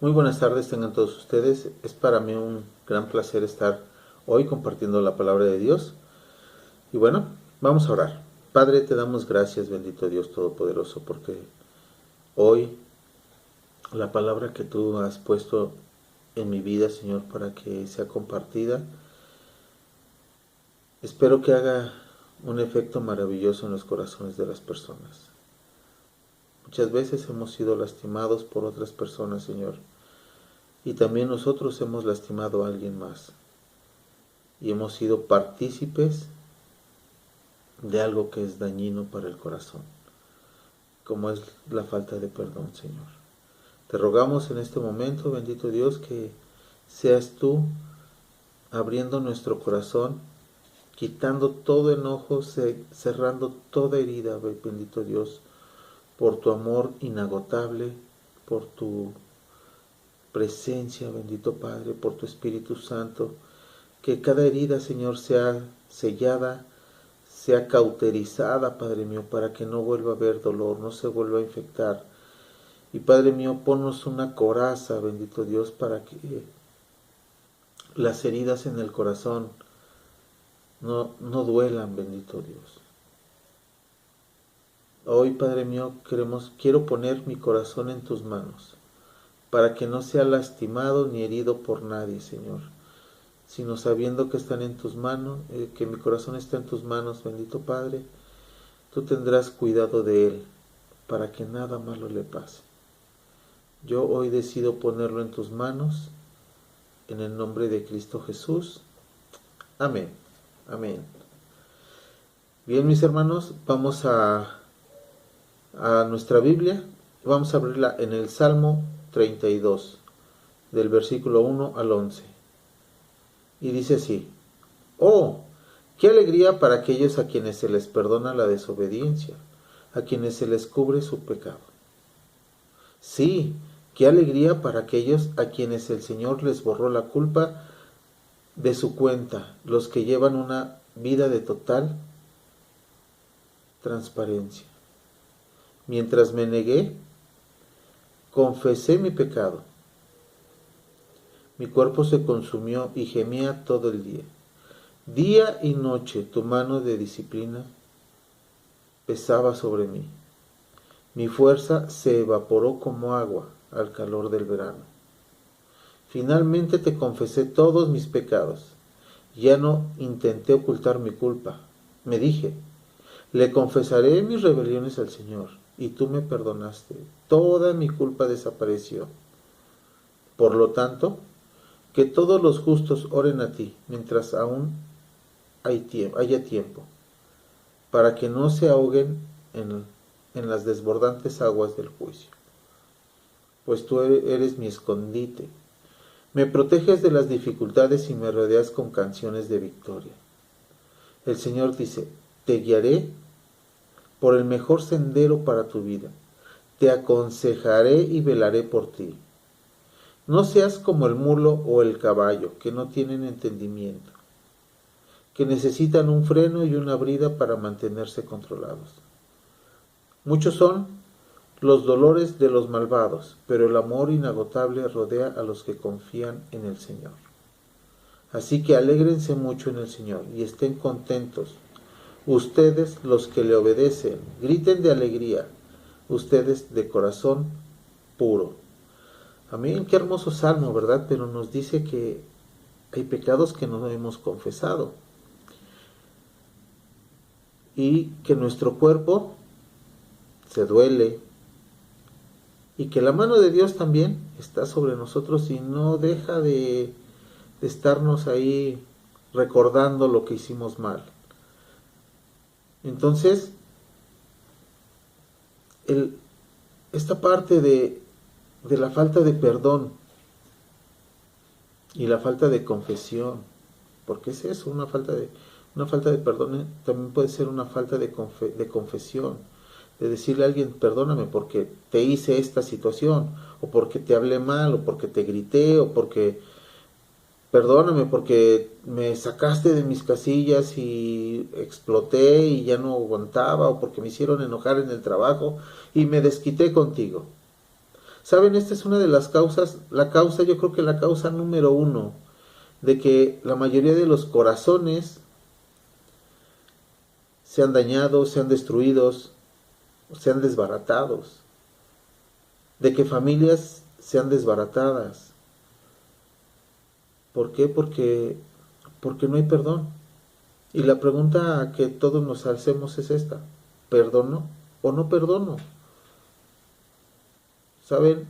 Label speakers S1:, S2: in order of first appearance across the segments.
S1: Muy buenas tardes tengan todos ustedes. Es para mí un gran placer estar hoy compartiendo la palabra de Dios. Y bueno, vamos a orar. Padre, te damos gracias, bendito Dios Todopoderoso, porque hoy la palabra que tú has puesto en mi vida, Señor, para que sea compartida, espero que haga un efecto maravilloso en los corazones de las personas. Muchas veces hemos sido lastimados por otras personas, Señor, y también nosotros hemos lastimado a alguien más. Y hemos sido partícipes de algo que es dañino para el corazón, como es la falta de perdón, Señor. Te rogamos en este momento, bendito Dios, que seas tú abriendo nuestro corazón, quitando todo enojo, cerrando toda herida, bendito Dios, por tu amor inagotable, por tu presencia, bendito Padre, por tu Espíritu Santo, que cada herida, Señor, sea sellada, sea cauterizada, Padre mío, para que no vuelva a haber dolor, no se vuelva a infectar. Y Padre mío, ponnos una coraza, bendito Dios, para que las heridas en el corazón no duelan, bendito Dios. Hoy, Padre mío, quiero poner mi corazón en tus manos, para que no sea lastimado ni herido por nadie, Señor, sino sabiendo que están en tus manos, que mi corazón está en tus manos, bendito Padre. Tú tendrás cuidado de él, para que nada malo le pase. Yo hoy decido ponerlo en tus manos, en el nombre de Cristo Jesús. Amén. Amén. Bien, mis hermanos, vamos a nuestra Biblia. Vamos a abrirla en el Salmo 32, del versículo 1 al 11. Y dice así: ¡Oh! ¡Qué alegría para aquellos a quienes se les perdona la desobediencia, a quienes se les cubre su pecado! Sí, qué alegría para aquellos a quienes el Señor les borró la culpa de su cuenta, los que llevan una vida de total transparencia. Mientras me negué, confesé mi pecado. Mi cuerpo se consumió y gemía todo el día. Día y noche tu mano de disciplina pesaba sobre mí. Mi fuerza se evaporó como agua al calor del verano. Finalmente te confesé todos mis pecados. Ya no intenté ocultar mi culpa. Me dije: le confesaré mis rebeliones al Señor, y tú me perdonaste. Toda mi culpa desapareció. Por lo tanto, que todos los justos oren a ti, mientras aún haya tiempo, para que no se ahoguen en las desbordantes aguas del juicio. Pues tú eres mi escondite. Me proteges de las dificultades y me rodeas con canciones de victoria. El Señor dice: te guiaré por el mejor sendero para tu vida. Te aconsejaré y velaré por ti. No seas como el mulo o el caballo, que no tienen entendimiento, que necesitan un freno y una brida para mantenerse controlados. Muchos son los dolores de los malvados, pero el amor inagotable rodea a los que confían en el Señor. Así que alégrense mucho en el Señor y estén contentos. Ustedes, los que le obedecen, griten de alegría, ustedes de corazón puro. Amén, qué hermoso salmo, ¿verdad? Pero nos dice que hay pecados que no hemos confesado y que nuestro cuerpo se duele y que la mano de Dios también está sobre nosotros y no deja de estarnos ahí recordando lo que hicimos mal. Entonces, esta parte de la falta de perdón y la falta de confesión, porque es eso, una falta de perdón también puede ser una falta de confesión, de decirle a alguien: perdóname porque te hice esta situación, o porque te hablé mal, o porque te grité, o porque perdóname porque me sacaste de mis casillas y exploté y ya no aguantaba, o porque me hicieron enojar en el trabajo y me desquité contigo. Saben, esta es una de las causas, yo creo que la causa número uno, de que la mayoría de los corazones sean dañados, sean destruidos, sean desbaratados, de que familias sean desbaratadas. ¿Por qué? Porque no hay perdón. Y la pregunta que todos nos hacemos es esta: ¿perdono o no perdono? ¿Saben?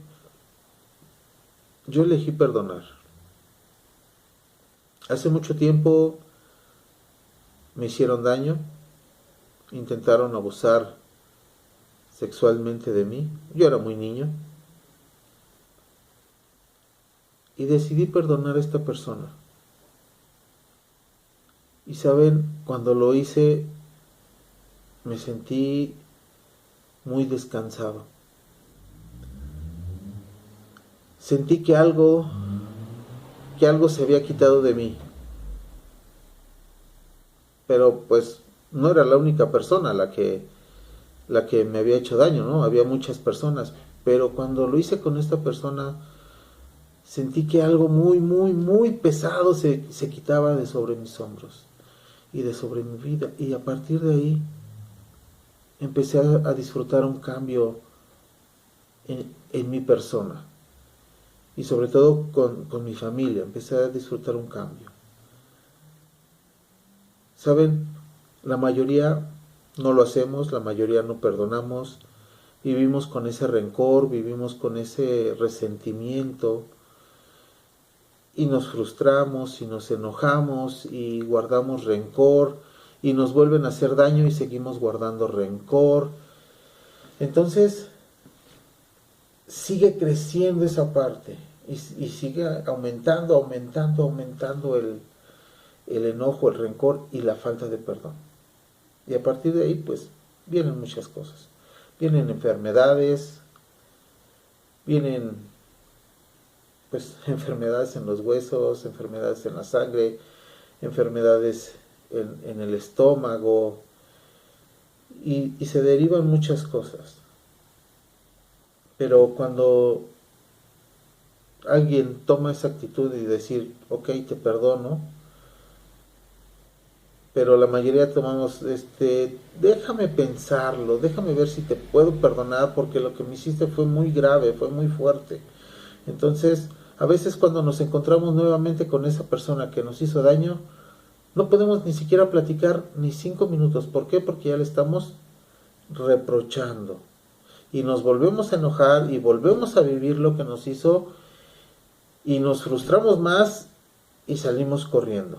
S1: Yo elegí perdonar. Hace mucho tiempo me hicieron daño, intentaron abusar sexualmente de mí. Yo era muy niño. Y decidí perdonar a esta persona. Y saben, cuando lo hice, me sentí muy descansado. Sentí que algo se había quitado de mí. Pero pues no era la única persona la que me había hecho daño, ¿no? Había muchas personas. Pero cuando lo hice con esta persona, sentí que algo muy, muy, muy pesado se quitaba de sobre mis hombros y de sobre mi vida. Y a partir de ahí empecé a disfrutar un cambio en mi persona. Y sobre todo con mi familia, empecé a disfrutar un cambio. ¿Saben? La mayoría no lo hacemos, la mayoría no perdonamos, vivimos con ese rencor, vivimos con ese resentimiento, y nos frustramos y nos enojamos y guardamos rencor y nos vuelven a hacer daño y seguimos guardando rencor. Entonces sigue creciendo esa parte y sigue aumentando el enojo, el rencor y la falta de perdón. Y a partir de ahí pues vienen muchas cosas. Vienen enfermedades, vienen pues enfermedades en los huesos, enfermedades en la sangre, enfermedades en el estómago, y se derivan muchas cosas. Pero cuando alguien toma esa actitud y decir, ok, te perdono, pero la mayoría tomamos, déjame pensarlo, déjame ver si te puedo perdonar, porque lo que me hiciste fue muy grave, fue muy fuerte. Entonces, a veces cuando nos encontramos nuevamente con esa persona que nos hizo daño, no podemos ni siquiera platicar ni 5 minutos. ¿Por qué? Porque ya le estamos reprochando. Y nos volvemos a enojar y volvemos a vivir lo que nos hizo y nos frustramos más y salimos corriendo.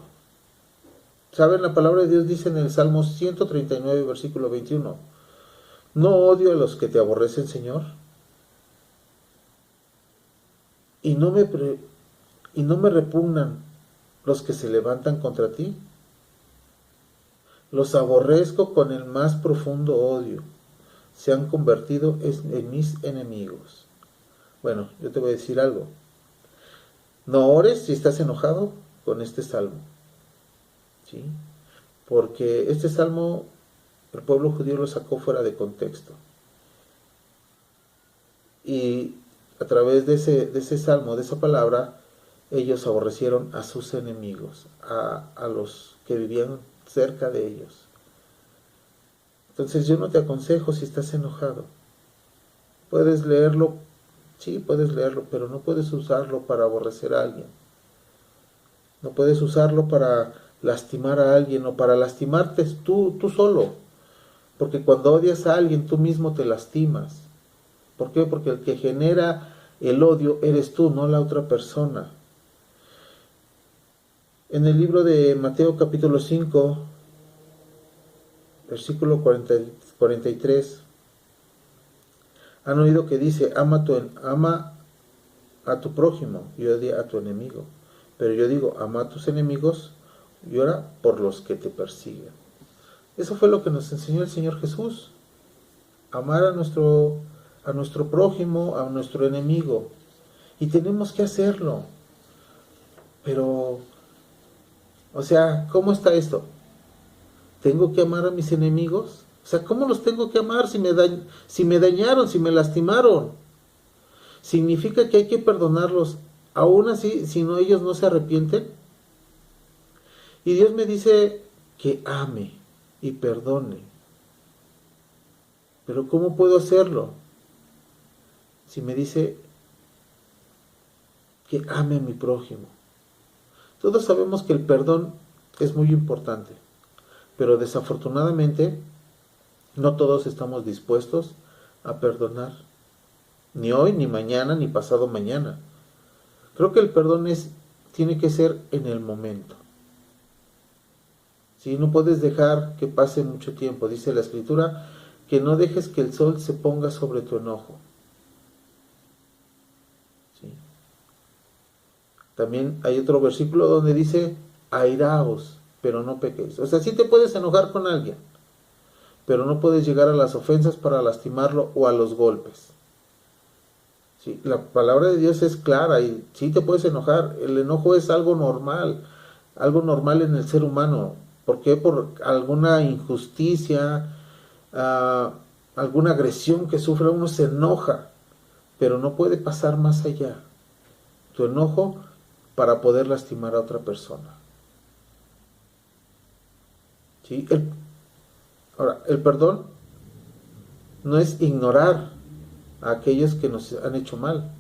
S1: ¿Saben? La palabra de Dios dice en el Salmo 139, versículo 21, no odio a los que te aborrecen, Señor, y no me repugnan los que se levantan contra ti. Los aborrezco con el más profundo odio. Se han convertido en mis enemigos. Bueno, yo te voy a decir algo. No ores si estás enojado con este salmo, ¿sí? Porque este salmo el pueblo judío lo sacó fuera de contexto. Y a través de ese salmo, de esa palabra, ellos aborrecieron a sus enemigos, a los que vivían cerca de ellos. Entonces yo no te aconsejo si estás enojado. Puedes leerlo, sí, puedes leerlo, pero no puedes usarlo para aborrecer a alguien. No puedes usarlo para lastimar a alguien o para lastimarte tú solo. Porque cuando odias a alguien, tú mismo te lastimas. ¿Por qué? Porque el que genera el odio eres tú, no la otra persona. En el libro de Mateo capítulo 5, versículo 43, han oído que dice, ama a tu prójimo y odia a tu enemigo. Pero yo digo, ama a tus enemigos y ora por los que te persiguen. Eso fue lo que nos enseñó el Señor Jesús. Amar a nuestro prójimo, a nuestro enemigo. Y tenemos que hacerlo. Pero, o sea, ¿cómo está esto? ¿Tengo que amar a mis enemigos? O sea, ¿cómo los tengo que amar si me dañaron, si me lastimaron? ¿Significa que hay que perdonarlos aún así si no, ellos no se arrepienten? Y Dios me dice que ame y perdone. Pero ¿cómo puedo hacerlo? Si me dice que ame a mi prójimo. Todos sabemos que el perdón es muy importante, pero desafortunadamente no todos estamos dispuestos a perdonar. Ni hoy, ni mañana, ni pasado mañana. Creo que el perdón tiene que ser en el momento. ¿Sí? No puedes dejar que pase mucho tiempo. Dice la Escritura que no dejes que el sol se ponga sobre tu enojo. ¿Sí? También hay otro versículo donde dice, airaos, pero no pequéis. O sea, sí te puedes enojar con alguien, pero no puedes llegar a las ofensas para lastimarlo o a los golpes. ¿Sí? La palabra de Dios es clara y sí te puedes enojar. El enojo es algo normal en el ser humano. ¿Por qué? Por alguna injusticia, alguna agresión que sufre uno se enoja, pero no puede pasar más allá. Tu enojo para poder lastimar a otra persona. ¿Sí? Ahora, el perdón no es ignorar a aquellos que nos han hecho mal.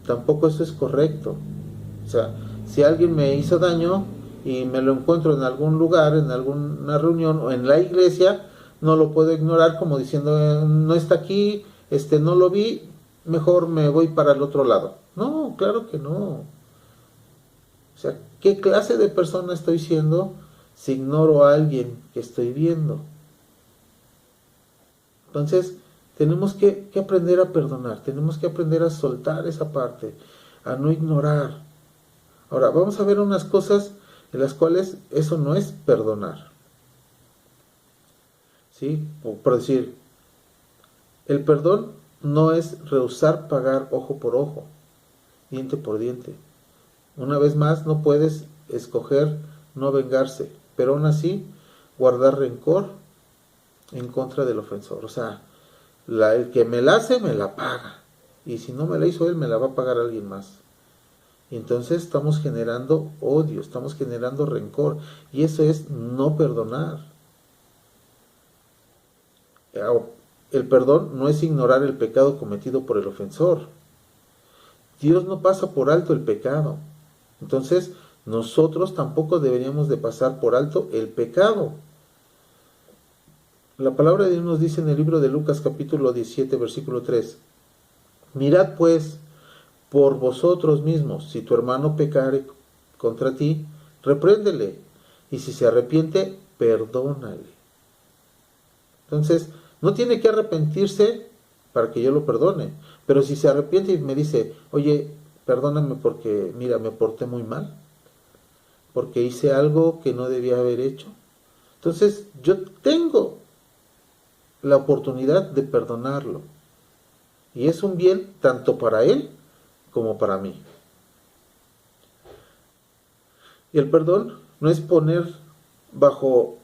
S1: Tampoco eso es correcto. O sea, si alguien me hizo daño y me lo encuentro en algún lugar, en alguna reunión o en la iglesia, no lo puedo ignorar como diciendo, no está aquí, no lo vi, mejor me voy para el otro lado. No, claro que no. O sea, ¿qué clase de persona estoy siendo si ignoro a alguien que estoy viendo? Entonces, tenemos que aprender a perdonar, tenemos que aprender a soltar esa parte, a no ignorar. Ahora, vamos a ver unas cosas en las cuales eso no es perdonar. ¿Sí? Por decir, el perdón no es rehusar pagar ojo por ojo, diente por diente. Una vez más, no puedes escoger no vengarse, pero aún así guardar rencor en contra del ofensor. O sea, el que me la hace, me la paga. Y si no me la hizo él, me la va a pagar alguien más. Y entonces estamos generando odio, estamos generando rencor. Y eso es no perdonar. El perdón no es ignorar el pecado cometido por el ofensor. Dios no pasa por alto el pecado. Entonces, nosotros tampoco deberíamos de pasar por alto el pecado. La palabra de Dios nos dice en el libro de Lucas capítulo 17, versículo 3. Mirad pues por vosotros mismos, si tu hermano pecare contra ti, repréndele, y si se arrepiente, perdónale. Entonces, no tiene que arrepentirse para que yo lo perdone, pero si se arrepiente y me dice, oye, perdóname porque, mira, me porté muy mal, porque hice algo que no debía haber hecho, entonces yo tengo la oportunidad de perdonarlo. Y es un bien tanto para él como para mí. Y el perdón no es poner bajo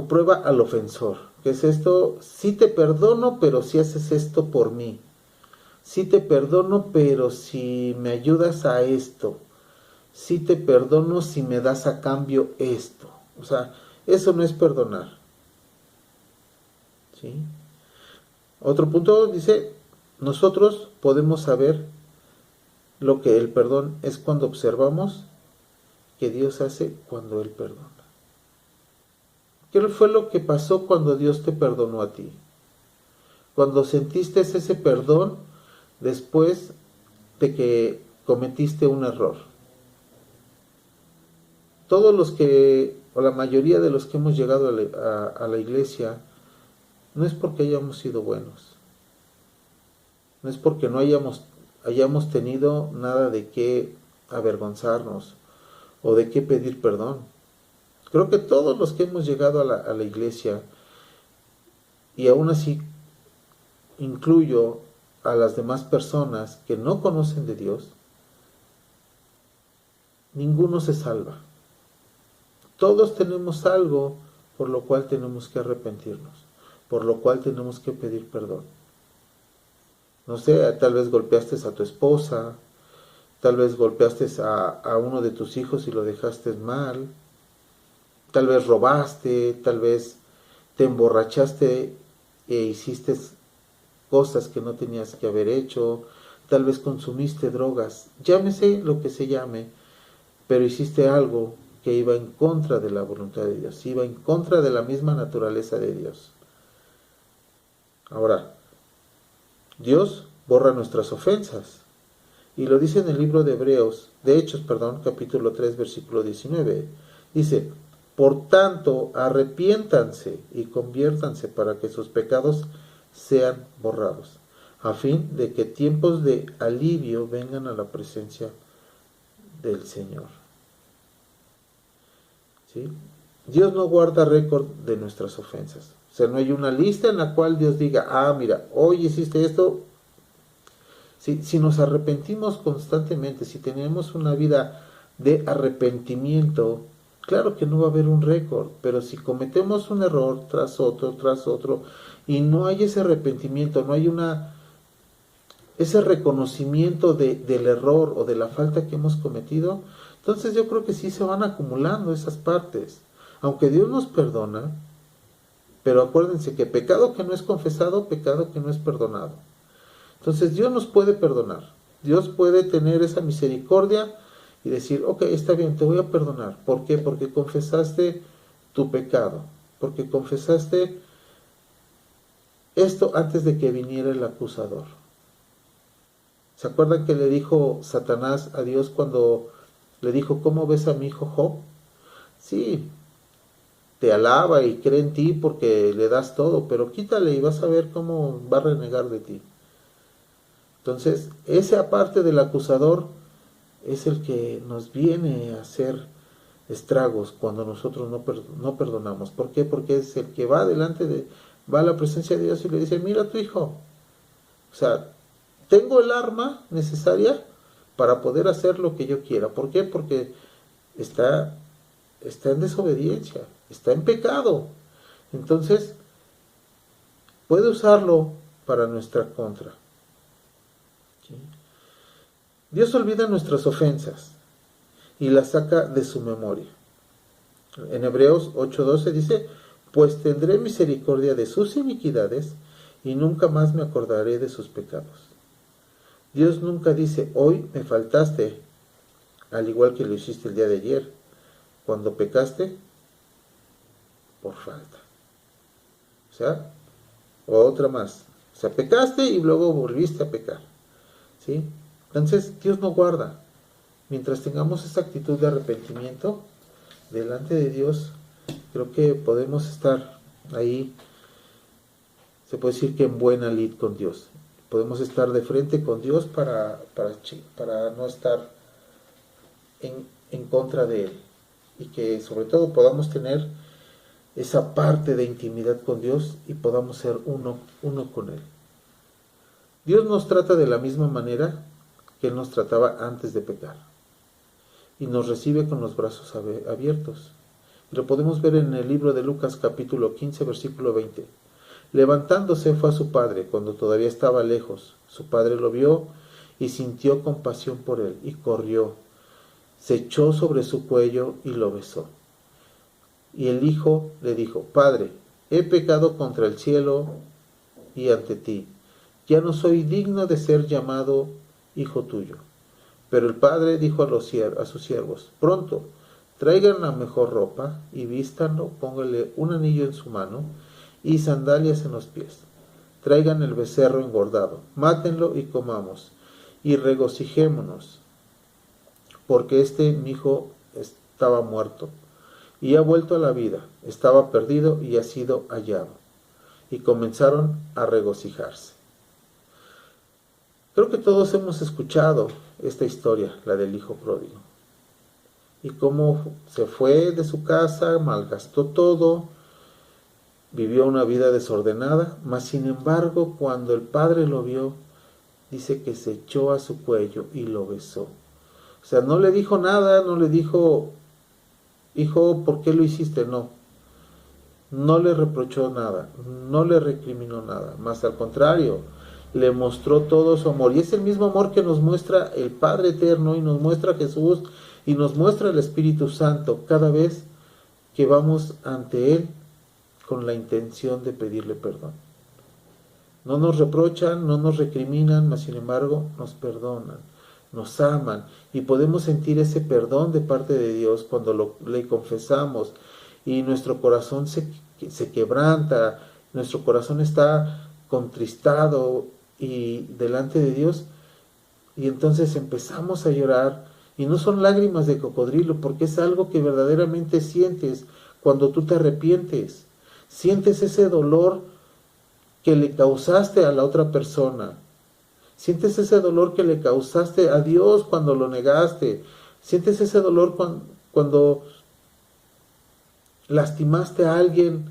S1: prueba al ofensor. ¿Qué es esto? Sí te perdono, pero si haces esto por mí. Sí te perdono, pero si me ayudas a esto. Sí te perdono si me das a cambio esto. O sea, eso no es perdonar. ¿Sí? Otro punto dice, nosotros podemos saber lo que el perdón es cuando observamos que Dios hace cuando Él perdona. ¿Qué fue lo que pasó cuando Dios te perdonó a ti? Cuando sentiste ese perdón después de que cometiste un error. Todos los que, o la mayoría de los que hemos llegado a la iglesia, no es porque hayamos sido buenos. No es porque no hayamos tenido nada de qué avergonzarnos o de qué pedir perdón. Creo que todos los que hemos llegado a la iglesia, y aún así incluyo a las demás personas que no conocen de Dios, ninguno se salva. Todos tenemos algo por lo cual tenemos que arrepentirnos, por lo cual tenemos que pedir perdón. No sé, tal vez golpeaste a tu esposa, tal vez golpeaste a uno de tus hijos y lo dejaste mal, tal vez robaste, tal vez te emborrachaste e hiciste cosas que no tenías que haber hecho, tal vez consumiste drogas, llámese lo que se llame, pero hiciste algo que iba en contra de la voluntad de Dios, iba en contra de la misma naturaleza de Dios. Ahora, Dios borra nuestras ofensas, y lo dice en el libro de Hechos, capítulo 3, versículo 19. Dice, por tanto, arrepiéntanse y conviértanse para que sus pecados sean borrados, a fin de que tiempos de alivio vengan a la presencia del Señor. ¿Sí? Dios no guarda récord de nuestras ofensas. O sea, no hay una lista en la cual Dios diga, mira, hoy hiciste esto. Si nos arrepentimos constantemente, si tenemos una vida de arrepentimiento, claro que no va a haber un récord, pero si cometemos un error tras otro, y no hay ese arrepentimiento, no hay ese reconocimiento del error o de la falta que hemos cometido, entonces yo creo que sí se van acumulando esas partes. Aunque Dios nos perdona, pero acuérdense que pecado que no es confesado, pecado que no es perdonado. Entonces Dios nos puede perdonar, Dios puede tener esa misericordia y decir, ok, está bien, te voy a perdonar. ¿Por qué? Porque confesaste tu pecado, porque confesaste esto antes de que viniera el acusador. ¿Se acuerdan que le dijo Satanás a Dios cuando le dijo, ¿cómo ves a mi hijo Job? Sí, te alaba y cree en ti porque le das todo, pero quítale y vas a ver cómo va a renegar de ti. Entonces, ese aparte del acusador es el que nos viene a hacer estragos cuando nosotros no perdonamos. ¿Por qué? Porque es el que va va a la presencia de Dios y le dice, mira a tu hijo. O sea, tengo el arma necesaria para poder hacer lo que yo quiera. ¿Por qué? Porque está en desobediencia, está en pecado. Entonces, puede usarlo para nuestra contra. ¿Sí? Dios olvida nuestras ofensas y las saca de su memoria. En Hebreos 8:12 dice, pues tendré misericordia de sus iniquidades y nunca más me acordaré de sus pecados. Dios nunca dice, hoy me faltaste, al igual que lo hiciste el día de ayer, cuando pecaste por falta. O sea, otra más. O sea, pecaste y luego volviste a pecar. ¿Sí? Entonces, Dios no guarda. Mientras tengamos esa actitud de arrepentimiento delante de Dios, creo que podemos estar ahí, se puede decir que en buena lid con Dios. Podemos estar de frente con Dios para no estar en contra de Él. Y que sobre todo podamos tener esa parte de intimidad con Dios y podamos ser uno con Él. Dios nos trata de la misma manera que Él nos trataba antes de pecar. Y nos recibe con los brazos abiertos. Lo podemos ver en el libro de Lucas capítulo 15, versículo 20. Levantándose fue a su padre cuando todavía estaba lejos. Su padre lo vio y sintió compasión por él y corrió. Se echó sobre su cuello y lo besó. Y el hijo le dijo, Padre, he pecado contra el cielo y ante ti. Ya no soy digno de ser llamado hijo tuyo. Pero el padre dijo a sus siervos, pronto, traigan la mejor ropa y vístanlo, pónganle un anillo en su mano y sandalias en los pies. Traigan el becerro engordado, mátenlo y comamos, y regocijémonos, porque mi hijo estaba muerto y ha vuelto a la vida, estaba perdido y ha sido hallado. Y comenzaron a regocijarse. Creo que todos hemos escuchado esta historia, la del hijo pródigo, y cómo se fue de su casa, malgastó todo, vivió una vida desordenada, mas sin embargo cuando el padre lo vio, dice que se echó a su cuello y lo besó. O sea, no le dijo nada, no le dijo, hijo, ¿por qué lo hiciste? No le reprochó nada, no le recriminó nada, más al contrario, le mostró todo su amor. Y es el mismo amor que nos muestra el Padre Eterno y nos muestra Jesús y nos muestra el Espíritu Santo cada vez que vamos ante Él con la intención de pedirle perdón. No nos reprochan, no nos recriminan, mas sin embargo nos perdonan, nos aman y podemos sentir ese perdón de parte de Dios cuando le confesamos y nuestro corazón se quebranta, nuestro corazón está contristado y delante de Dios y entonces empezamos a llorar y no son lágrimas de cocodrilo porque es algo que verdaderamente sientes cuando tú te arrepientes, sientes ese dolor que le causaste a la otra persona, sientes ese dolor que le causaste a Dios cuando lo negaste, sientes ese dolor cuando lastimaste a alguien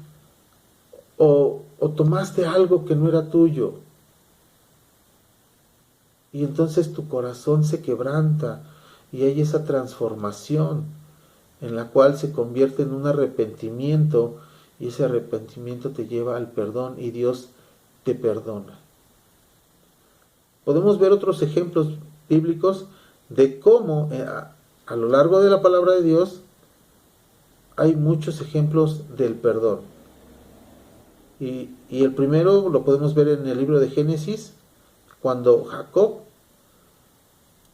S1: o tomaste algo que no era tuyo. Y entonces tu corazón se quebranta y hay esa transformación en la cual se convierte en un arrepentimiento y ese arrepentimiento te lleva al perdón y Dios te perdona. Podemos ver otros ejemplos bíblicos de cómo a lo largo de la palabra de Dios hay muchos ejemplos del perdón. Y el primero lo podemos ver en el libro de Génesis, cuando Jacob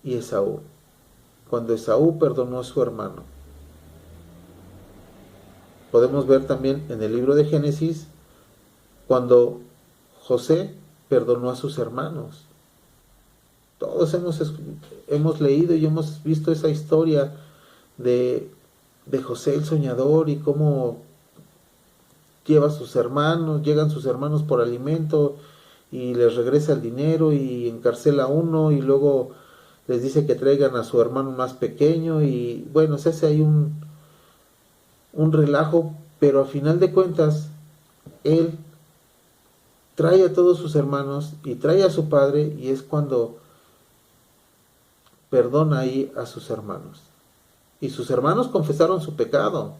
S1: y Esaú, cuando Esaú perdonó a su hermano. Podemos ver también en el libro de Génesis, cuando José perdonó a sus hermanos. Todos hemos leído y hemos visto esa historia de José el soñador y cómo llegan sus hermanos por alimento y les regresa el dinero y encarcela a uno y luego les dice que traigan a su hermano más pequeño y bueno, se hace ahí un relajo, pero a final de cuentas él trae a todos sus hermanos y trae a su padre y es cuando perdona ahí a sus hermanos. Y sus hermanos confesaron su pecado,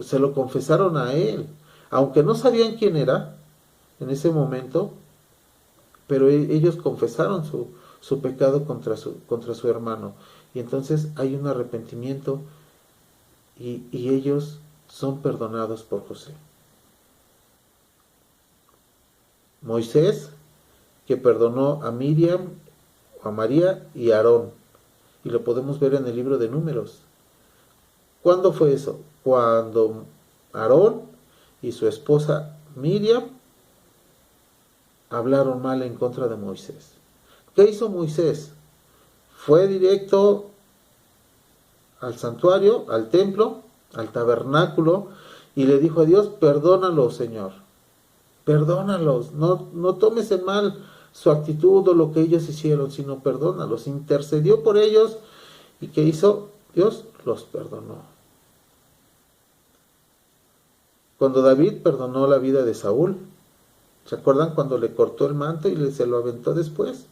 S1: se lo confesaron a él, aunque no sabían quién era en ese momento, pero ellos confesaron su pecado contra su hermano. Y entonces hay un arrepentimiento y ellos son perdonados por José. Moisés, que perdonó a Miriam, a María y a Aarón. Y lo podemos ver en el libro de Números. ¿Cuándo fue eso? Cuando Aarón y su esposa Miriam hablaron mal en contra de Moisés. ¿Qué hizo Moisés? Fue directo al santuario, al templo, al tabernáculo, y le dijo a Dios, perdónalos, Señor. Perdónalos, no tomes en mal su actitud o lo que ellos hicieron, sino perdónalos. Intercedió por ellos y ¿qué hizo? Dios los perdonó. Cuando David perdonó la vida de Saúl, ¿se acuerdan cuando le cortó el manto y se lo aventó después?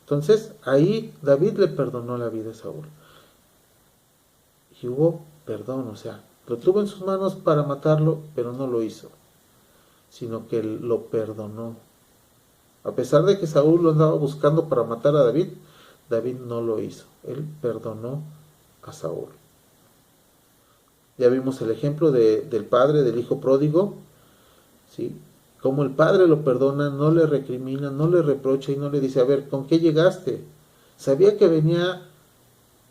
S1: Entonces ahí David le perdonó la vida a Saúl. Y hubo perdón, o sea, lo tuvo en sus manos para matarlo, pero no lo hizo, sino que lo perdonó. A pesar de que Saúl lo andaba buscando para matar a David, David no lo hizo. Él perdonó a Saúl. Ya vimos el ejemplo del padre, del hijo pródigo, ¿sí? Como el padre lo perdona, no le recrimina, no le reprocha y no le dice, a ver, ¿con qué llegaste? Sabía que venía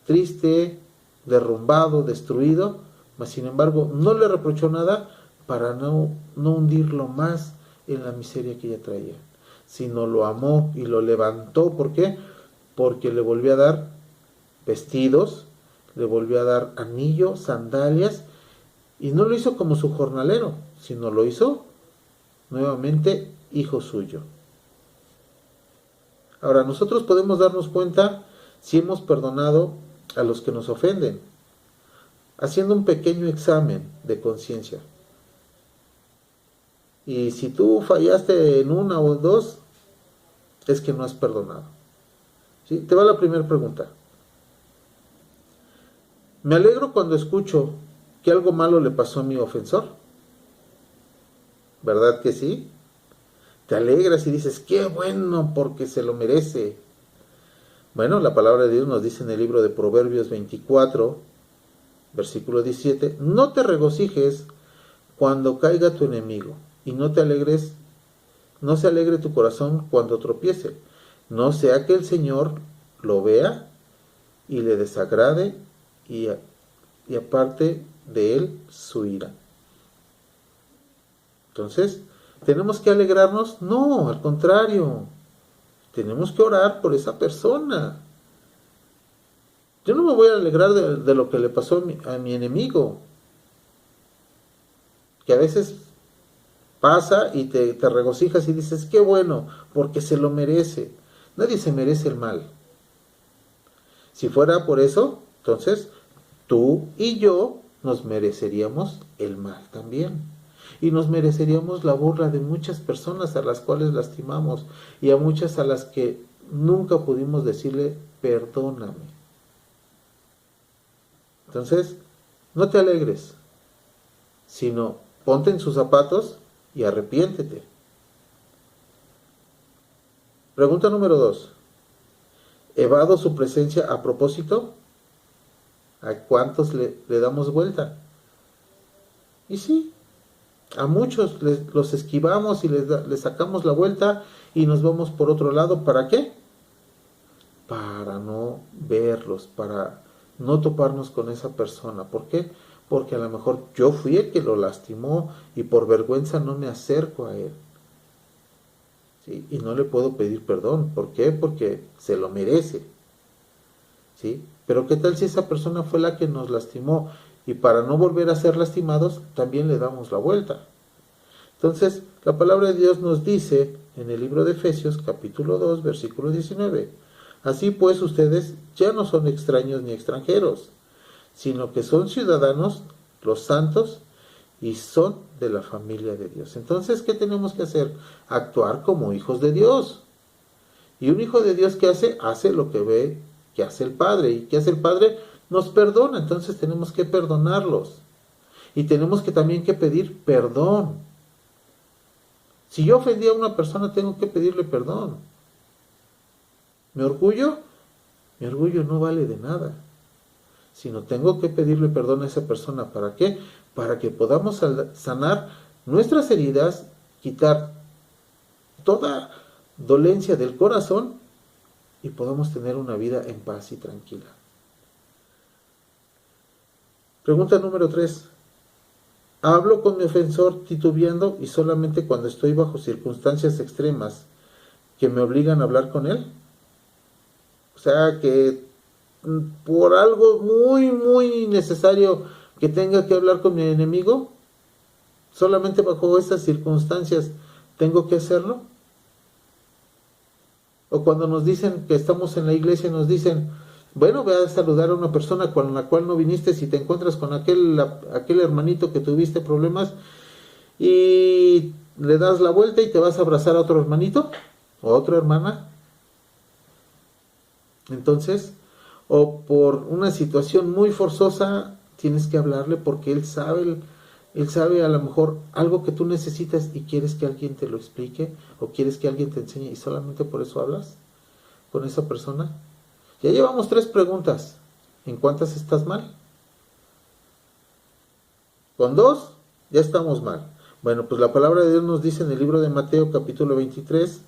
S1: triste, derrumbado, destruido, mas sin embargo no le reprochó nada para no hundirlo más en la miseria que ella traía, sino lo amó y lo levantó. ¿Por qué? Porque le volvió a dar vestidos, le volvió a dar anillos, sandalias, y no lo hizo como su jornalero, sino lo hizo nuevamente hijo suyo. Ahora, nosotros podemos darnos cuenta si hemos perdonado a los que nos ofenden, haciendo un pequeño examen de conciencia. Y si tú fallaste en una o dos, es que no has perdonado. ¿Sí? Te va la primera pregunta. Me alegro cuando escucho que algo malo le pasó a mi ofensor. ¿Verdad que sí? Te alegras y dices, qué bueno, porque se lo merece. Bueno, la palabra de Dios nos dice en el libro de Proverbios 24, versículo 17, no te regocijes cuando caiga tu enemigo, y no te alegres, no se alegre tu corazón cuando tropiece, no sea que el Señor lo vea y le desagrade y aparte de él su ira. Entonces, ¿tenemos que alegrarnos? No, al contrario, tenemos que orar por esa persona. Yo no me voy a alegrar de lo que le pasó a mi enemigo, que a veces pasa y te regocijas y dices, qué bueno, porque se lo merece. Nadie se merece el mal. Si fuera por eso, entonces tú y yo nos mereceríamos el mal también. Y nos mereceríamos la burla de muchas personas a las cuales lastimamos y a muchas a las que nunca pudimos decirle perdóname. Entonces, no te alegres, sino ponte en sus zapatos y arrepiéntete. Pregunta número 2. ¿Evado su presencia a propósito? ¿A cuántos le damos vuelta? Y sí, a muchos los esquivamos y les sacamos la vuelta y nos vamos por otro lado. ¿Para qué? Para no verlos, para no toparnos con esa persona. ¿Por qué? Porque a lo mejor yo fui el que lo lastimó y por vergüenza no me acerco a él. ¿Sí? Y no le puedo pedir perdón. ¿Por qué? Porque se lo merece. ¿Sí? Pero ¿qué tal si esa persona fue la que nos lastimó? Y para no volver a ser lastimados, también le damos la vuelta. Entonces, la palabra de Dios nos dice en el libro de Efesios, capítulo 2, versículo 19, así pues ustedes ya no son extraños ni extranjeros, sino que son ciudadanos, los santos, y son de la familia de Dios. Entonces, ¿qué tenemos que hacer? Actuar como hijos de Dios. Y un hijo de Dios, ¿qué hace? Hace lo que ve que hace el Padre. ¿Y qué hace el Padre? Nos perdona. Entonces tenemos que perdonarlos. Y tenemos que también que pedir perdón. Si yo ofendí a una persona, tengo que pedirle perdón. ¿Me orgullo? Mi orgullo no vale de nada. Sino tengo que pedirle perdón a esa persona. ¿Para qué? Para que podamos sanar nuestras heridas, quitar toda dolencia del corazón y podamos tener una vida en paz y tranquila. Pregunta número 3. ¿Hablo con mi ofensor titubeando y solamente cuando estoy bajo circunstancias extremas que me obligan a hablar con él? O sea, que por algo muy, muy necesario que tenga que hablar con mi enemigo, solamente bajo esas circunstancias tengo que hacerlo. O cuando nos dicen que estamos en la iglesia, nos dicen, bueno, ve a saludar a una persona con la cual no viniste, si te encuentras con aquel hermanito que tuviste problemas y le das la vuelta y te vas a abrazar a otro hermanito o a otra hermana. Entonces, o por una situación muy forzosa, tienes que hablarle porque él sabe a lo mejor algo que tú necesitas y quieres que alguien te lo explique o quieres que alguien te enseñe y solamente por eso hablas con esa persona. Ya llevamos 3 preguntas. ¿En cuántas estás mal? Con 2 ya estamos mal. Bueno, pues la palabra de Dios nos dice en el libro de Mateo capítulo 23,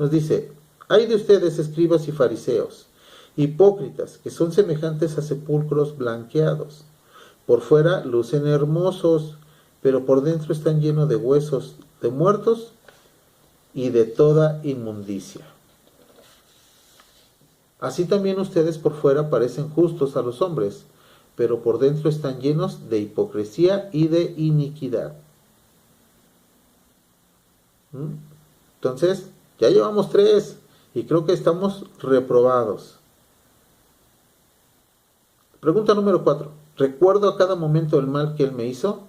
S1: nos dice, ay de ustedes escribas y fariseos, hipócritas, que son semejantes a sepulcros blanqueados. Por fuera lucen hermosos, pero por dentro están llenos de huesos de muertos y de toda inmundicia. Así también ustedes por fuera parecen justos a los hombres, pero por dentro están llenos de hipocresía y de iniquidad. Entonces, ya llevamos 3 y creo que estamos reprobados. Pregunta número 4. ¿Recuerdo a cada momento el mal que él me hizo?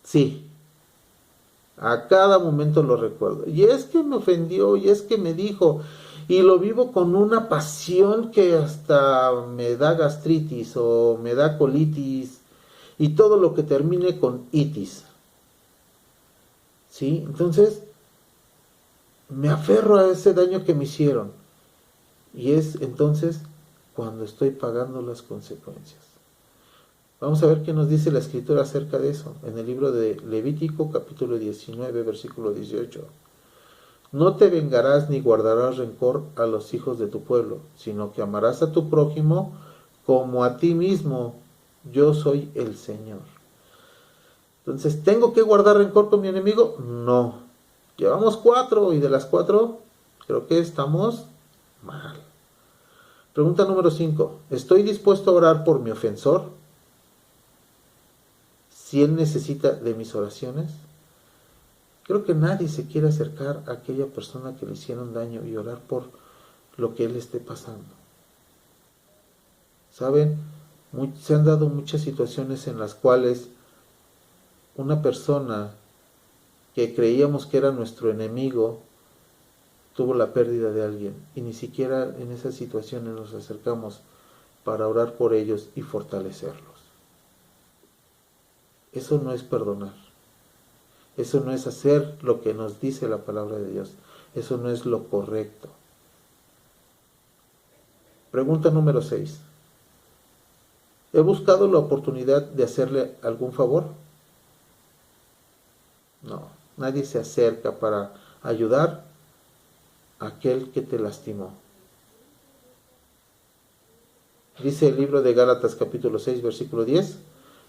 S1: Sí. A cada momento lo recuerdo. Y es que me ofendió, y es que me dijo, y lo vivo con una pasión que hasta me da gastritis o me da colitis y todo lo que termine con itis. ¿Sí? Entonces, me aferro a ese daño que me hicieron. Y es entonces cuando estoy pagando las consecuencias. Vamos a ver qué nos dice la Escritura acerca de eso, en el libro de Levítico, capítulo 19, versículo 18. No te vengarás ni guardarás rencor a los hijos de tu pueblo, sino que amarás a tu prójimo como a ti mismo. Yo soy el Señor. Entonces, ¿tengo que guardar rencor con mi enemigo? No. Llevamos 4 y de las 4 creo que estamos mal. Pregunta número 5. ¿Estoy dispuesto a orar por mi ofensor si él necesita de mis oraciones? Creo que nadie se quiere acercar a aquella persona que le hicieron daño y orar por lo que él esté pasando. ¿Saben? Se han dado muchas situaciones en las cuales una persona que creíamos que era nuestro enemigo tuvo la pérdida de alguien y ni siquiera en esas situaciones nos acercamos para orar por ellos y fortalecerlos. Eso no es perdonar. Eso no es hacer lo que nos dice la palabra de Dios. Eso no es lo correcto. Pregunta número 6. ¿He buscado la oportunidad de hacerle algún favor? No, nadie se acerca para ayudar a aquel que te lastimó. Dice el libro de Gálatas capítulo 6, versículo 10.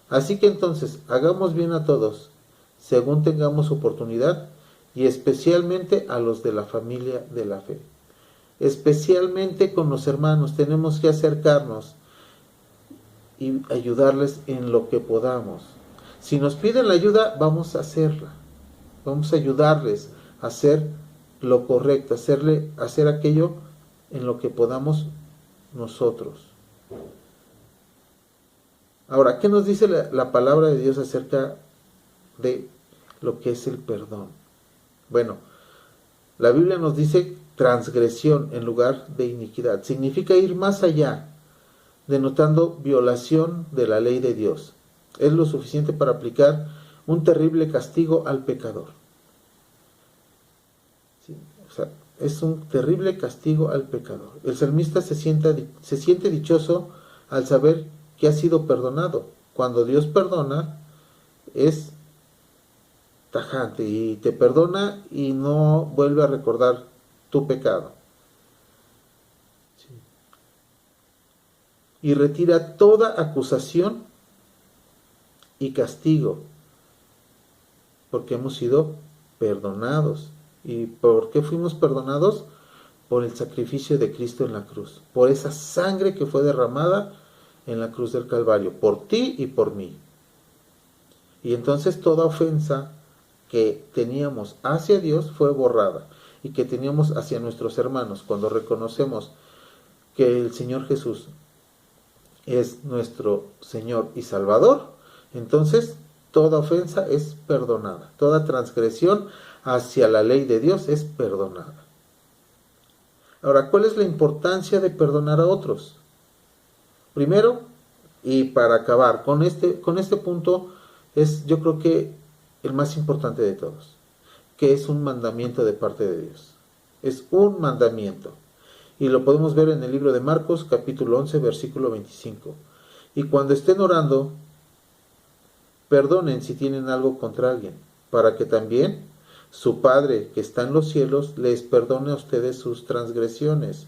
S1: Así que entonces, hagamos bien a todos, según tengamos oportunidad, y especialmente a los de la familia de la fe. Especialmente con los hermanos, tenemos que acercarnos y ayudarles en lo que podamos. Si nos piden la ayuda, vamos a hacerla. Vamos a ayudarles a hacer lo correcto, hacer aquello en lo que podamos nosotros. Ahora, ¿qué nos dice la palabra de Dios acerca de lo que es el perdón? Bueno, la Biblia nos dice transgresión en lugar de iniquidad. Significa ir más allá, denotando violación de la ley de Dios. Es lo suficiente para aplicar un terrible castigo al pecador. ¿Sí? O sea, es un terrible castigo al pecador. El salmista se siente dichoso al saber que ha sido perdonado. Cuando Dios perdona, es tajante y te perdona y no vuelve a recordar tu pecado. ¿Sí? Y retira toda acusación y castigo, porque hemos sido perdonados. ¿Y por qué fuimos perdonados? Por el sacrificio de Cristo en la cruz, por esa sangre que fue derramada en la cruz del Calvario, por ti y por mí. Y entonces toda ofensa que teníamos hacia Dios fue borrada, y que teníamos hacia nuestros hermanos. Cuando reconocemos que el Señor Jesús es nuestro Señor y Salvador, entonces toda ofensa es perdonada, toda transgresión hacia la ley de Dios es perdonada. Ahora, ¿cuál es la importancia de perdonar a otros? Primero, y para acabar con este punto, es yo creo que el más importante de todos, que es un mandamiento de parte de Dios. Es un mandamiento. Y lo podemos ver en el libro de Marcos, capítulo 11, versículo 25. Y cuando estén orando, perdonen si tienen algo contra alguien, para que también su Padre que está en los cielos les perdone a ustedes sus transgresiones.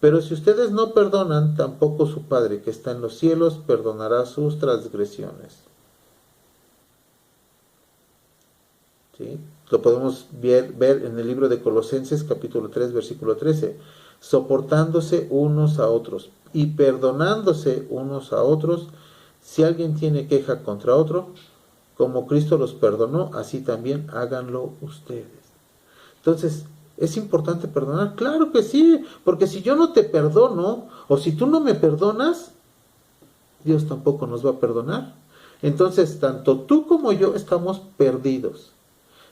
S1: Pero si ustedes no perdonan, tampoco su Padre que está en los cielos perdonará sus transgresiones. ¿Sí? Lo podemos ver en el libro de Colosenses capítulo 3 versículo 13. Soportándose unos a otros y perdonándose unos a otros, si alguien tiene queja contra otro, como Cristo los perdonó, así también háganlo ustedes. Entonces, ¿es importante perdonar? Claro que sí, porque si yo no te perdono, o si tú no me perdonas, Dios tampoco nos va a perdonar. Entonces, tanto tú como yo estamos perdidos.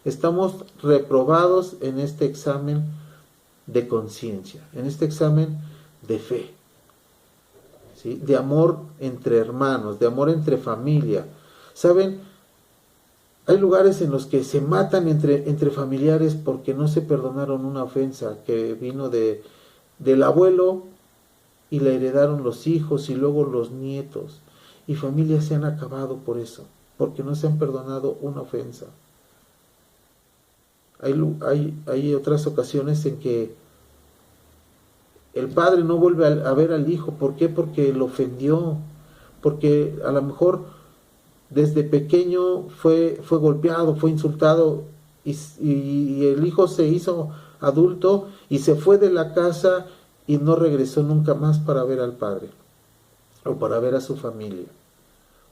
S1: Estamos reprobados en este examen de conciencia, en este examen de fe, ¿sí? De amor entre hermanos, de amor entre familia. ¿Saben? Hay lugares en los que se matan entre familiares porque no se perdonaron una ofensa que vino del abuelo y la heredaron los hijos y luego los nietos. Y familias se han acabado por eso, porque no se han perdonado una ofensa. Hay otras ocasiones en que el padre no vuelve a ver al hijo. ¿Por qué? Porque lo ofendió. Porque a lo mejor desde pequeño fue golpeado, fue insultado y el hijo se hizo adulto y se fue de la casa y no regresó nunca más para ver al padre o para ver a su familia.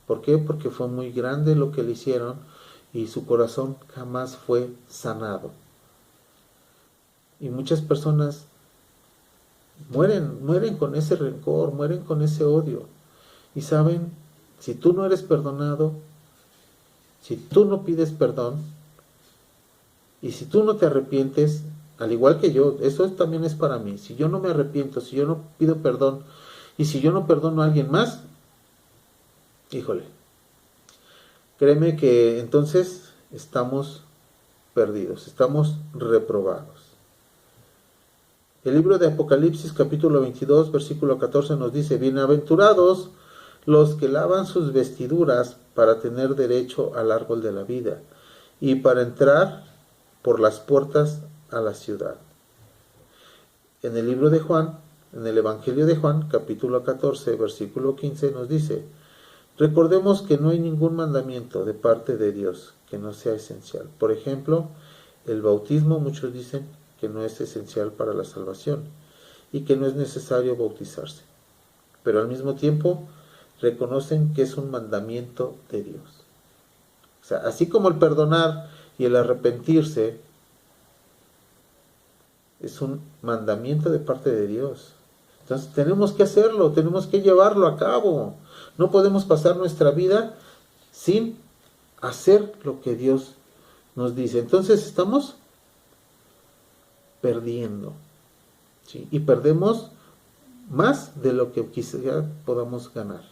S1: ¿Por qué? Porque fue muy grande lo que le hicieron y su corazón jamás fue sanado. Y muchas personas mueren con ese rencor, mueren con ese odio. Y saben, si tú no eres perdonado, si tú no pides perdón, y si tú no te arrepientes, al igual que yo, eso también es para mí. Si yo no me arrepiento, si yo no pido perdón, y si yo no perdono a alguien más, híjole, créeme que entonces estamos perdidos, estamos reprobados. El libro de Apocalipsis capítulo 22 versículo 14 nos dice: bienaventurados los que lavan sus vestiduras para tener derecho al árbol de la vida y para entrar por las puertas a la ciudad. En el libro de Juan, en el Evangelio de Juan capítulo 14 versículo 15 nos dice: recordemos que no hay ningún mandamiento de parte de Dios que no sea esencial. Por ejemplo, el bautismo, muchos dicen que no es esencial para la salvación y que no es necesario bautizarse, pero al mismo tiempo reconocen que es un mandamiento de Dios. O sea, así como el perdonar y el arrepentirse es un mandamiento de parte de Dios, entonces tenemos que hacerlo, tenemos que llevarlo a cabo. No podemos pasar nuestra vida sin hacer lo que Dios nos dice. Entonces estamos perdiendo, ¿sí? Y perdemos más de lo que quizá podamos ganar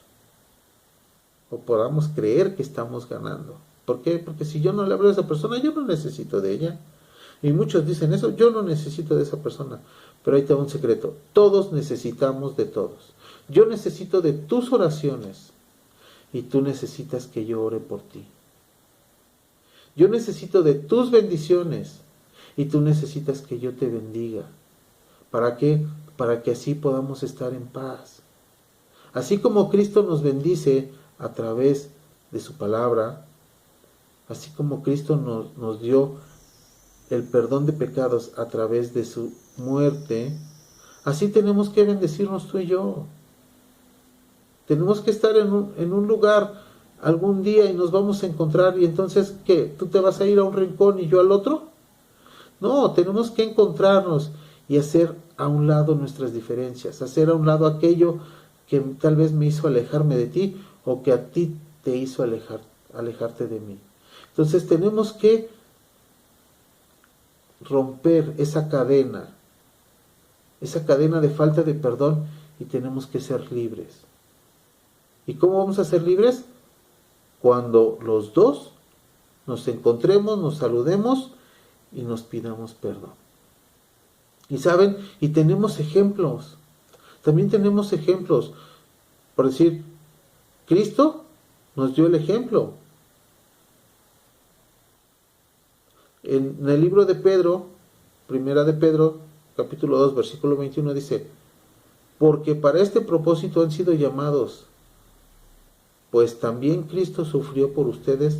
S1: o podamos creer que estamos ganando. ¿Por qué? Porque si yo no le hablo a esa persona, yo no necesito de ella. Y muchos dicen eso: yo no necesito de esa persona. Pero ahí te va un secreto: todos necesitamos de todos. Yo necesito de tus oraciones y tú necesitas que yo ore por ti. Yo necesito de tus bendiciones y tú necesitas que yo te bendiga. ¿Para qué? Para que así podamos estar en paz. Así como Cristo nos bendice a través de su palabra, así como Cristo nos dio el perdón de pecados a través de su muerte, así tenemos que bendecirnos tú y yo. Tenemos que estar en un lugar algún día y nos vamos a encontrar, y entonces, ¿qué? ¿Tú te vas a ir a un rincón y yo al otro? No, tenemos que encontrarnos y hacer a un lado nuestras diferencias, hacer a un lado aquello que tal vez me hizo alejarme de ti o que a ti te hizo alejarte de mí. Entonces tenemos que romper esa cadena de falta de perdón, y tenemos que ser libres. ¿Y cómo vamos a ser libres? Cuando los dos nos encontremos, nos saludemos y nos pidamos perdón. Y saben, y tenemos ejemplos, también tenemos ejemplos. Por decir, Cristo nos dio el ejemplo. En el libro de Pedro, primera de Pedro, capítulo 2, versículo 21 dice: porque para este propósito han sido llamados, pues también Cristo sufrió por ustedes,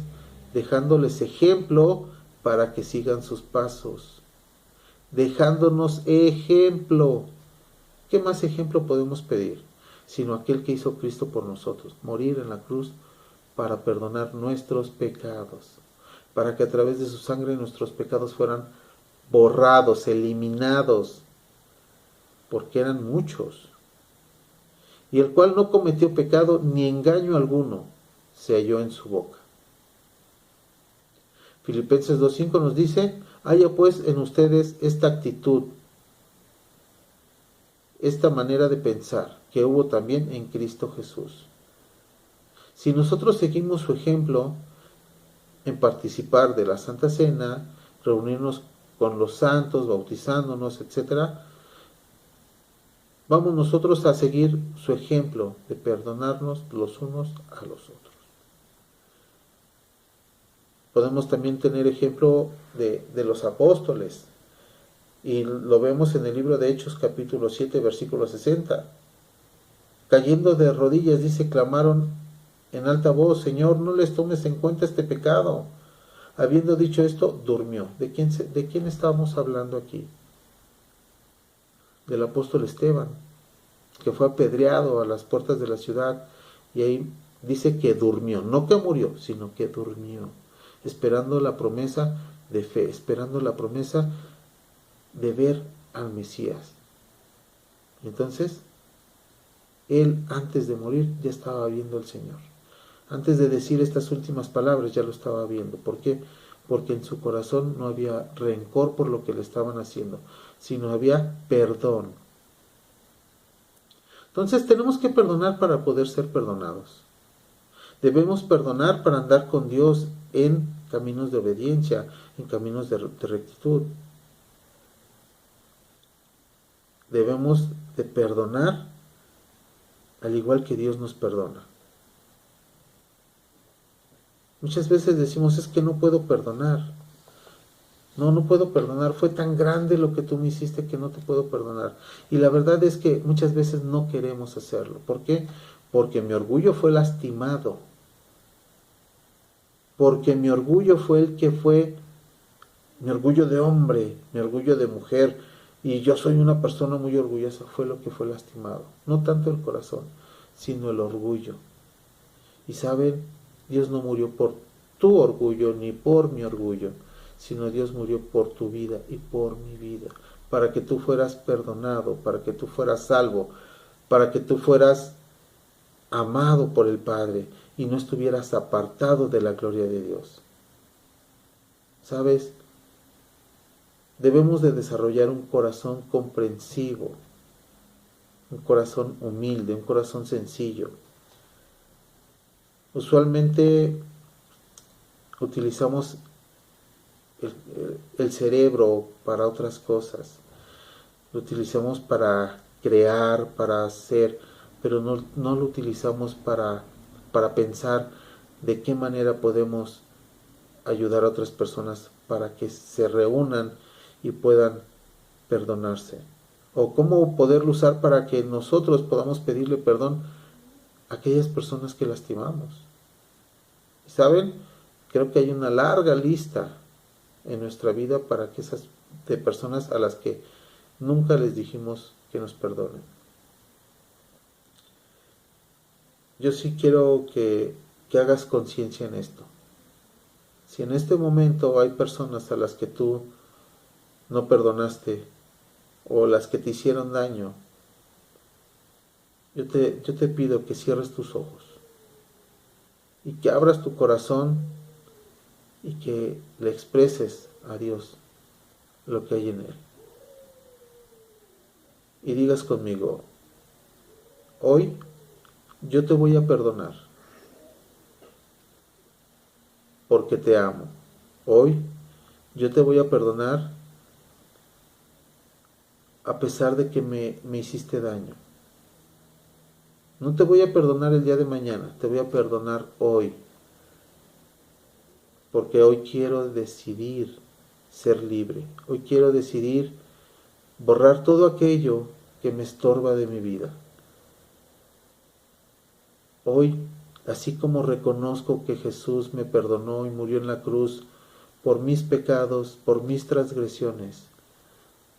S1: dejándoles ejemplo para que sigan sus pasos. Dejándonos ejemplo. ¿Qué más ejemplo podemos pedir? Sino aquel que hizo Cristo por nosotros, morir en la cruz para perdonar nuestros pecados, para que a través de su sangre nuestros pecados fueran borrados, eliminados, porque eran muchos. Y el cual no cometió pecado ni engaño alguno se halló en su boca. Filipenses 2:5 nos dice: haya pues en ustedes esta actitud, esta manera de pensar, que hubo también en Cristo Jesús. Si nosotros seguimos su ejemplo, en participar de la Santa Cena, reunirnos con los santos, bautizándonos, etcétera, vamos nosotros a seguir su ejemplo de perdonarnos los unos a los otros. Podemos también tener ejemplo de los apóstoles, y lo vemos en el libro de Hechos capítulo 7 versículo 60. Cayendo de rodillas, dice, clamaron en alta voz: Señor, no les tomes en cuenta este pecado. Habiendo dicho esto, durmió. ¿De quién estábamos hablando aquí? Del apóstol Esteban, que fue apedreado a las puertas de la ciudad, y ahí dice que durmió, no que murió, sino que durmió, esperando la promesa de fe, esperando la promesa de ver al Mesías. Entonces, él antes de morir ya estaba viendo al Señor. Antes de decir estas últimas palabras ya lo estaba viendo. ¿Por qué? Porque en su corazón no había rencor por lo que le estaban haciendo, sino había perdón. Entonces tenemos que perdonar para poder ser perdonados. Debemos perdonar para andar con Dios en caminos de obediencia, en caminos de rectitud. Debemos de perdonar al igual que Dios nos perdona. Muchas veces decimos, es que no puedo perdonar. No puedo perdonar. Fue tan grande lo que tú me hiciste que no te puedo perdonar. Y la verdad es que muchas veces no queremos hacerlo. ¿Por qué? Porque mi orgullo fue lastimado. Porque mi orgullo fue el que fue, mi orgullo de hombre, mi orgullo de mujer, y yo soy una persona muy orgullosa, fue lo que fue lastimado. No tanto el corazón, sino el orgullo. Y saben, Dios no murió por tu orgullo ni por mi orgullo, sino Dios murió por tu vida y por mi vida, para que tú fueras perdonado, para que tú fueras salvo, para que tú fueras amado por el Padre y no estuvieras apartado de la gloria de Dios. ¿Sabes? Debemos de desarrollar un corazón comprensivo, un corazón humilde, un corazón sencillo. Usualmente utilizamos el cerebro para otras cosas. Lo utilizamos para crear, para hacer, pero no lo utilizamos para pensar de qué manera podemos ayudar a otras personas para que se reúnan y puedan perdonarse. O cómo poderlo usar para que nosotros podamos pedirle perdón a aquellas personas que lastimamos. ¿Saben? Creo que hay una larga lista en nuestra vida para que esas de personas a las que nunca les dijimos que nos perdonen. Yo sí quiero que hagas conciencia en esto. Si en este momento hay personas a las que tú no perdonaste o las que te hicieron daño, yo te pido que cierres tus ojos y que abras tu corazón y que le expreses a Dios lo que hay en él. Y digas conmigo: hoy yo te voy a perdonar porque te amo. Hoy yo te voy a perdonar a pesar de que me hiciste daño. No te voy a perdonar el día de mañana, te voy a perdonar hoy. Porque hoy quiero decidir ser libre. Hoy quiero decidir borrar todo aquello que me estorba de mi vida. Hoy, así como reconozco que Jesús me perdonó y murió en la cruz por mis pecados, por mis transgresiones,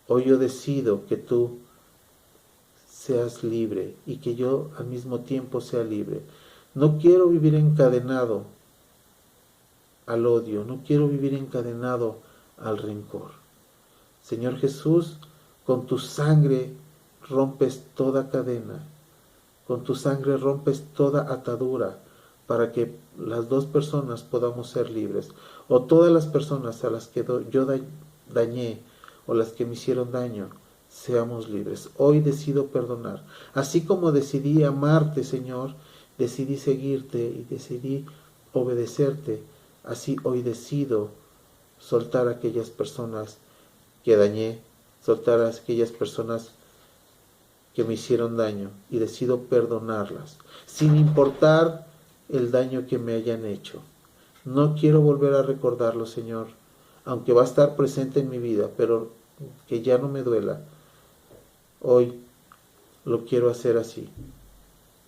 S1: hoy yo decido que tú seas libre y que yo al mismo tiempo sea libre. No quiero vivir encadenado al odio, no quiero vivir encadenado al rencor. Señor Jesús, con tu sangre rompes toda cadena, con tu sangre rompes toda atadura para que las dos personas podamos ser libres, o todas las personas a las que yo dañé o las que me hicieron daño, seamos libres. Hoy decido perdonar. Así como decidí amarte, Señor, decidí seguirte y decidí obedecerte Así hoy decido soltar a aquellas personas que dañé, soltar a aquellas personas que me hicieron daño y decido perdonarlas, sin importar el daño que me hayan hecho. No quiero volver a recordarlo, Señor, aunque va a estar presente en mi vida, pero que ya no me duela. Hoy lo quiero hacer así.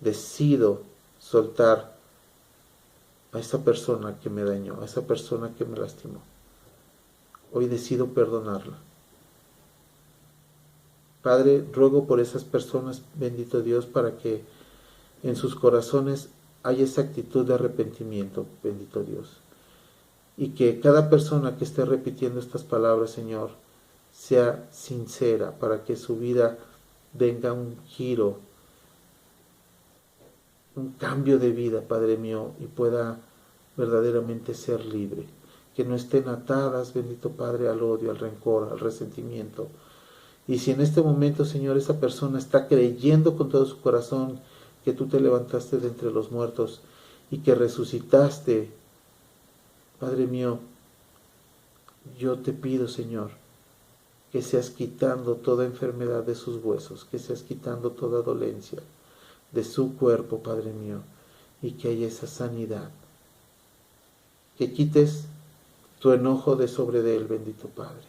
S1: Decido soltar a esa persona que me dañó, a esa persona que me lastimó. Hoy decido perdonarla. Padre, ruego por esas personas, bendito Dios, para que en sus corazones haya esa actitud de arrepentimiento, bendito Dios. Y que cada persona que esté repitiendo estas palabras, Señor, sea sincera para que su vida venga un giro, un cambio de vida, Padre mío, y pueda verdaderamente ser libre. Que no estén atadas, bendito Padre, al odio, al rencor, al resentimiento. Y si en este momento, Señor, esa persona está creyendo con todo su corazón que tú te levantaste de entre los muertos y que resucitaste, Padre mío, yo te pido, Señor, que seas quitando toda enfermedad de sus huesos, que seas quitando toda dolencia de su cuerpo, Padre mío, y que haya esa sanidad. Que quites tu enojo de sobre de él, bendito Padre.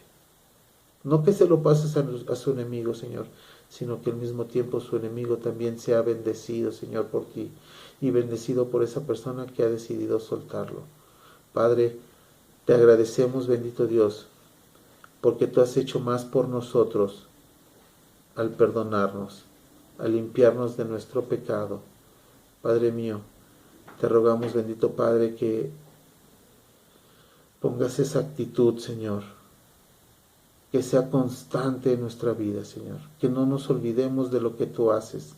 S1: No que se lo pases a su enemigo, Señor, sino que al mismo tiempo su enemigo también sea bendecido, Señor, por ti, y bendecido por esa persona que ha decidido soltarlo. Padre, te agradecemos, bendito Dios, porque tú has hecho más por nosotros al perdonarnos, al limpiarnos de nuestro pecado. Padre mío, te rogamos, bendito Padre, que pongas esa actitud, Señor, que sea constante en nuestra vida, Señor, que no nos olvidemos de lo que tú haces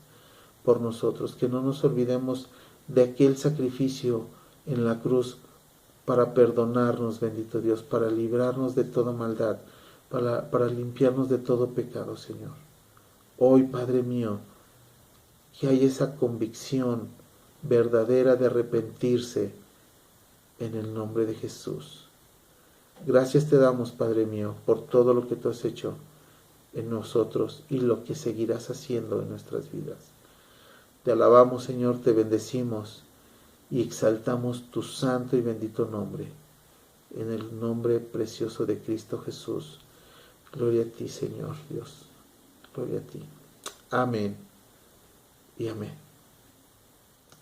S1: por nosotros, que no nos olvidemos de aquel sacrificio en la cruz para perdonarnos, bendito Dios, para librarnos de toda maldad, para limpiarnos de todo pecado, Señor. Hoy, Padre mío, que haya esa convicción verdadera de arrepentirse en el nombre de Jesús. Gracias te damos, Padre mío, por todo lo que tú has hecho en nosotros y lo que seguirás haciendo en nuestras vidas. Te alabamos, Señor, te bendecimos y exaltamos tu santo y bendito nombre, en el nombre precioso de Cristo Jesús. Gloria a ti, Señor Dios. Gloria a ti. Amén y amén.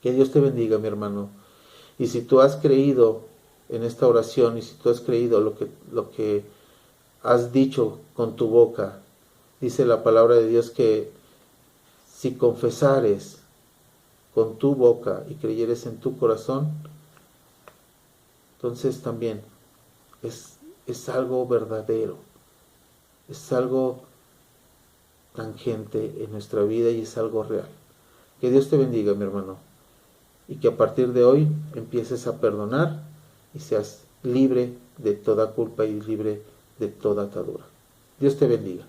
S1: Que Dios te bendiga, mi hermano. Y si tú has creído en esta oración y si tú has creído lo que has dicho con tu boca, dice la palabra de Dios que si confesares con tu boca y creyeres en tu corazón, entonces también es algo verdadero, es algo tangente en nuestra vida y es algo real. Que Dios te bendiga, mi hermano, y que a partir de hoy empieces a perdonar y seas libre de toda culpa y libre de toda atadura. Dios te bendiga.